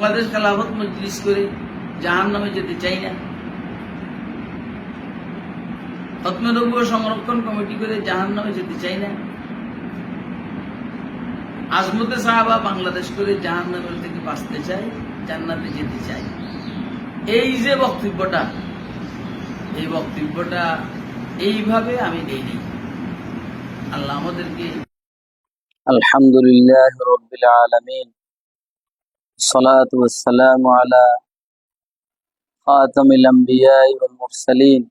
বাংলাদেশ খেলাফত মজলিস করে জাহান্নামে যেতে চাই না। খতমে নবুয়্যত সংরক্ষণ কমিটি করে জাহান্নামে যেতে চাই না। আজমতে সাহাবা বাংলাদেশ করে জাহান্নামের থেকে বাঁচতে চাই, জান্নাতে যেতে চাই। এই যে বক্তব্যটা, এই বক্তব্যটা এইভাবে আমি দেইনি। আল্লাহ আমাদেরকে আলহামদুলিল্লাহ রাব্বিল আলামিন, সালাতু ওয়াসসালামু আলা খাতামিল আমবিয়া ওয়াল মুরসালিন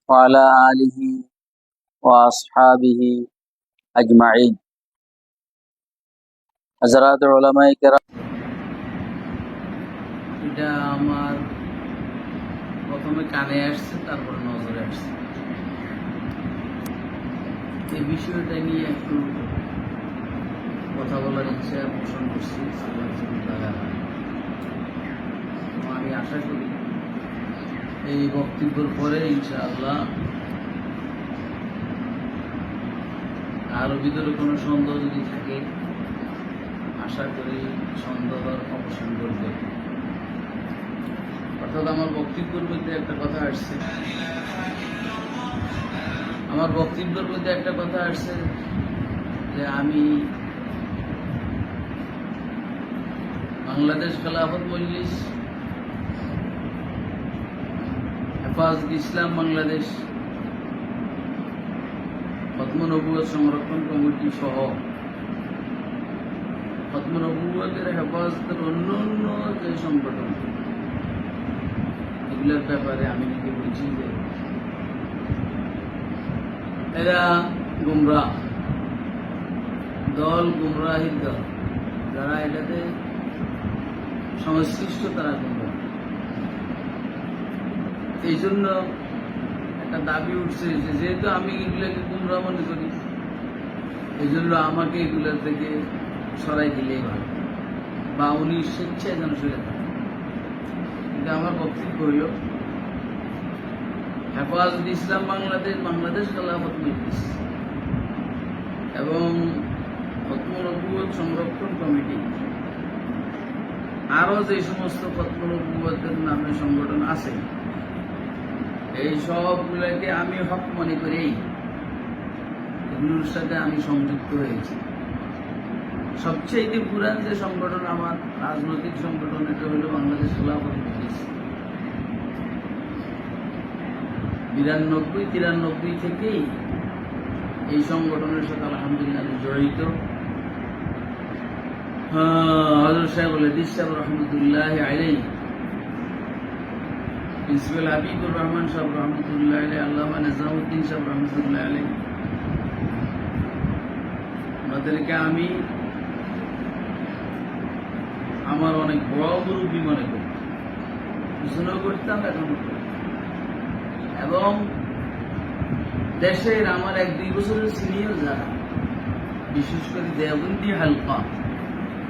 ওয়া আলা আলিহি ওয়া আসহাবিহি আজমাইন। হযরত উলামায়ে কেরাম, এটা আমার প্রথমে কানে আসছে, তারপরে নজরে আসছে। এই বিষয়টা নিয়ে একটু কথা বলার ইচ্ছা পোষণ করছি। আমি আশা করি এই বক্তব্যের পরে ইনশাআল্লাহ আরো ভিতরে কোনো সন্দেহ যদি থাকে, আশা করি সন্দেহের অবসান করবে। অর্থাৎ আমার বক্তব্যের মধ্যে একটা কথা আসছে, যে আমি বাংলাদেশ খেলাফত মজলিস, হেফাজত ইসলাম বাংলাদেশ, খতমে নবুয়্যত সংরক্ষণ কমিটি সহ খতমে নবুয়্যতের হেফাজতের অন্য অন্য যে সংগঠন, এগুলোর ব্যাপারে আমি নাকি বলছি যে এরা গুমরাহ দল, গুমরাহির দল। যারা এটাতে সংশ্লিষ্ট তারা গুমরাহ। এই জন্য একটা দাবি উঠছে যে যেহেতু আমি এগুলোকে গুমরাহ মনে করি, এই জন্য আমাকে এগুলোর থেকে সরাই দিলেই ভালো, বা উনি স্বেচ্ছায় যেন সরে থাকে। কিন্তু আমার বক্তব্য হইল, হেফাজত ইসলাম বাংলাদেশ, বাংলাদেশ খেলাফত মজলিস এবং খতমে নবুয়্যত সংরক্ষণ কমিটি, আরো যে সমস্ত খতমে নবুয়্যতের নামে সংগঠন আছে, এই সবগুলোকে আমি হক মনে করেই এগুলোর সাথে আমি সংযুক্ত হয়েছি। সবচেয়ে পুরান যে সংগঠন আমার রাজনৈতিক সংগঠন, এটা হলো বাংলাদেশ খেলাফত মজলিস। 92-93 থেকেই এই সংগঠনের সাথে আলহামদুলিল্লাহ জড়িত। হযরত সাহেব লতিফ সাহেব রহমতুল্লাহ আলাইহি, প্রিন্সিপাল হাবিবুর রহমান সাহেব রহমতুল্লাহ আলাইহি, আল্লামা নিজামউদ্দিন সাহেব রহমতুল্লাহ আলাইহি, ওনাদেরকে আমি আমার অনেক বড় মুরব্বী মনে করি, পিছনেও করতাম, এখনো করি। এবং দেশের আমার 1-2 বছরের সিনিয়র যারা, বিশেষ করে দেওবন্দি হালকা,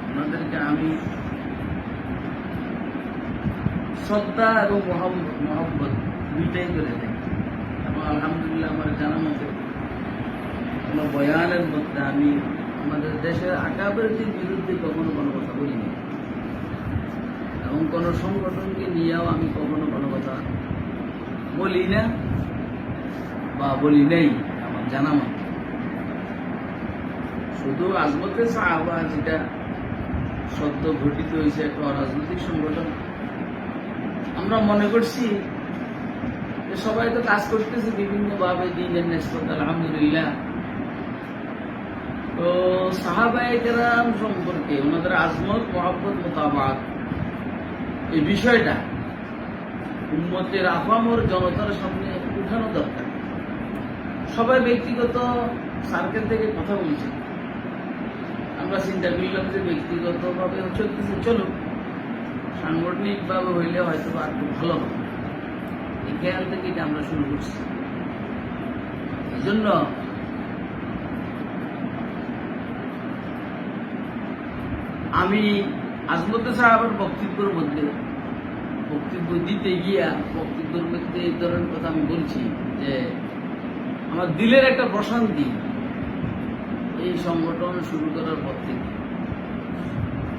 ওনাদেরকে আমি শ্রদ্ধা এবং মহব্বত দুইটাই করে দেয়। এবং আলহামদুলিল্লাহ আমার জানা মতে কোনো বয়ানের মধ্যে আমি আমাদের দেশের আকাবেরদের বিরুদ্ধে কখনো কোনো কথা বলিনি, এবং কোনো সংগঠনকে নিয়েও আমি কখনো কোনো কথা বলি না বা বলি নেই আমার জানা মতে। শুধু আজমতে সাহাবা যেটা সদ্য ঘটিত হয়েছে, একটা রাজনৈতিক সংগঠন, আমরা মনে করছি যে সবাই তো কাজ করতেছে বিভিন্নভাবে দিনের নিসবত, আলহামদুলিল্লাহ। তো সাহাবায়ে কেরাম সম্পর্কে ওনাদের আজমত, মহব্বত, মোতাবাত, এই বিষয়টা উম্মতের আফামর জনতার সামনে উঠানো দরকার। সবাই ব্যক্তিগত সার্কেল থেকে কথা বলছে, আমরা চিন্তা করলাম যে ব্যক্তিগতভাবে চলতেছে, চলুক, সাংগঠনিকভাবে হইলে হয়তো আর খুব ভালো হবে। এই খেয়াল থেকে এটা আমরা শুরু করছি। এই জন্য আমি আজমতে সাহাবার বক্তব্যের মধ্যে বক্তব্য দিতে গিয়া বক্তব্যের মধ্যে এই ধরনের কথা আমি বলছি যে আমার দিলের একটা প্রশান্তি এই সংগঠন শুরু করার পর থেকে।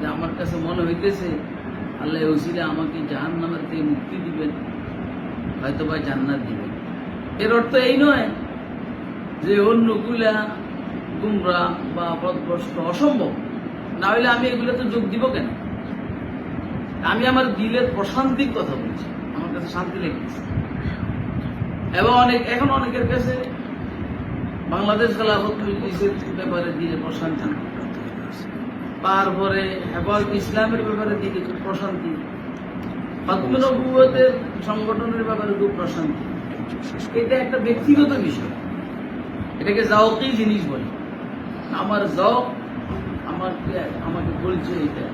যে আমার কাছে মনে হইতেছে আল্লাহ ওসিলা আমাকে জাহান্নামের থেকে মুক্তি দিবেন, হয়তো বা জান্নাত দিবেন। এর অর্থ এই নয় যে অন্যগুলা গুমরা বা পথভ্রষ্ট অসম্ভব, না হইলে আমি এগুলোতে যোগ দিব কেন? আমি আমার দিলের প্রশান্তির কথা বলছি, আমার কাছে শান্তি লেগেছে। এবং এখন অনেকের কাছে বাংলাদেশ খেলাফত মজলিসের ব্যাপারে দিলে প্রশান্তি, তারপরে হেফাজত ইসলামের ব্যাপারে দিলে খুব প্রশান্তি, খতমে নবুয়তের সংগঠনের ব্যাপারে খুব প্রশান্তি। এটা একটা ব্যক্তিগত বিষয়, এটাকে জাওকি জিনিস বলে। আমার জাওক আমাকে বলছে, এটা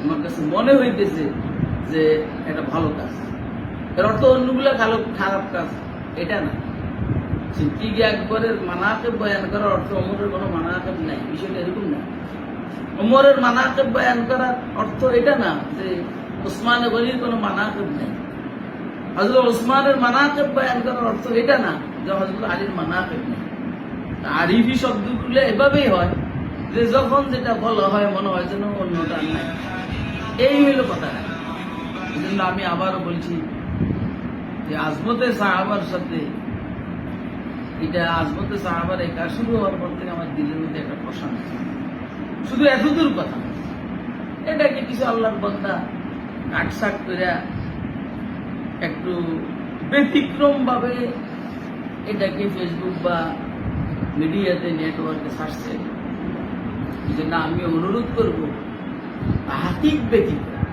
আমার কাছে মনে হইতেছে যে এটা ভালো কাজ। এর অর্থ অন্যগুলা খারাপ কাজ এটা না। সিদ্দিক আকবরের মানাকিব বয়ান করার অর্থ ওমরের কোনো মানাকিব নাই, বিষয়টা এরকম না। ওমরের মানাকিব বয়ান করার অর্থ এটা না যে ওসমান গনির কোনো মানাকিব নাই। হযরত ওসমানের মানাকিব বয়ান করার অর্থ এটা না যে হযরত আলীর মানাকিব নেই। আরিফি শব্দগুলো এভাবেই হয় যে যখন যেটা বলা হয় মনে হয় যেন অন্যটা নাই। এই হইল কথা। এই জন্য আমি আবারও বলছি যে আজমতে সাহাবার সাথে এটা আজমতে সাহাবার এই কাজ শুরু হওয়ার পর থেকে আমার দিলের মধ্যে একটা প্রশান্তি। শুধু এতদূর কথা, এটাকে কিছু আল্লাহর বান্দা কাটসাট করে একটু ব্যতিক্রম ভাবে এটাকে ফেসবুক বা মিডিয়াতে নেটওয়ার্কে ছাড়ছে। এই জন্য আমি অনুরোধ করবো হাতিক ব্যতিক্রম,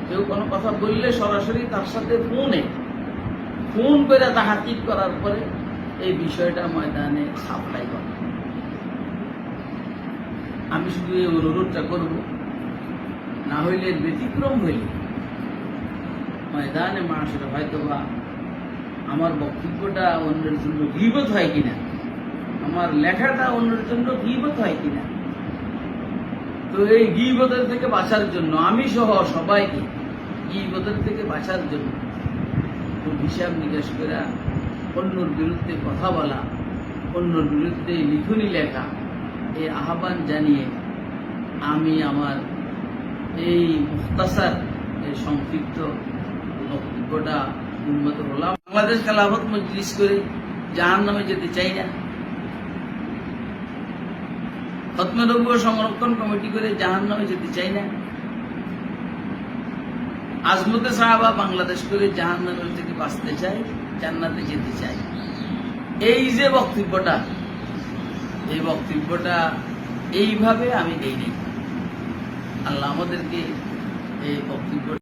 কেউ কোনো কথা বললে সরাসরি তার সাথে ফোন করে তা হাতিক করার পরে এই বিষয়টা ময়দানে সাপ্লাই করে। আমি শুধু এই অনুরোধটা করব, না হইলে ব্যতিক্রম হইলে ময়দানে মানুষের হয়তো বা আমার বক্তব্যটা অন্যের জন্য গীবত হয় কিনা, আমার লেখাটা অন্যের জন্য গীবত হয় কিনা। তো এই গীবতের থেকে বাঁচার জন্য আমি সহ সবাইকে গীবতের থেকে বাঁচার জন্য হিসাব নিকাশ করে অন্যর বিরুদ্ধে কথা বলা, অন্যর বিরুদ্ধে লিখনি লেখা, এই আহ্বান জানিয়ে আমি আমার এই মুখতাসার এই সংক্ষিপ্ত বক্তব্যটা উন্নত হলাম। বাংলাদেশ খেলাফত মজলিস করে জাহান্নামে যেতে চাই না, খতমে নবুয়ত সংরক্ষণ কমিটি করে জাহান্নামে যেতে চাই না, আজমতে সাহাবা বাংলাদেশ করে জাহান্নামের থেকে বাঁচতে চাই, জান্নাতে যেতে চাই। এই যে বক্তব্যটা, এই বক্তব্যটা এইভাবে আমি দেই নাই। আল্লাহ আমাদেরকে এই বক্তব্য